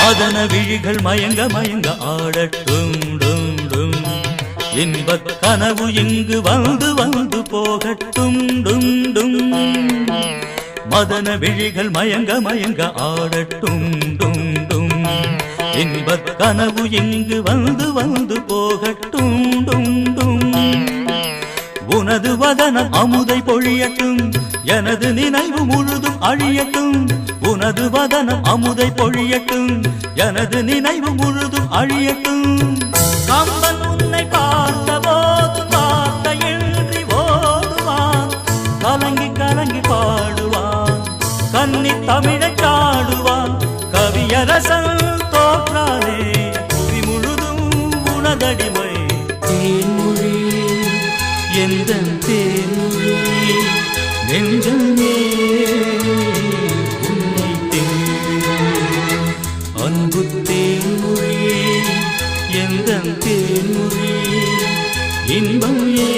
மதன விழிகள் மயங்க மயங்க ஆடட்டும் டும் டும் இன்பக் கனவு இங்கு வந்து வந்து போகட்டும் டும் டும் மதன விழிகள் மயங்க மயங்க ஆடட்டும் டும் டும் இன்பக் கனவு இங்கு வந்து வந்து போகட்டும் டும் டும் உனது வதனம் அமுதை பொழியட்டும் எனது நினைவு முழுதும் அழியட்டும் உனது வதனம் அமுதை பொழியட்டும் எனது நினைவு முழுதும் அழியட்டும் கம்பன் உன்னை பார்த்த போது வார்த்தையின்றி ஓடுவான் கலங்கி கலங்கி பாடுவான் கன்னி தமிழை சாடுவான் கவியரசன் தோற்றானே புவி முழுதும் உனதடிமை தேன்மொழி எந்தன் தேன்மொழி நெஞ்சமே உன்னை தேடி அன்பு தேன்மொழி எந்தன் தேன்மொழி இன்பம் ஏ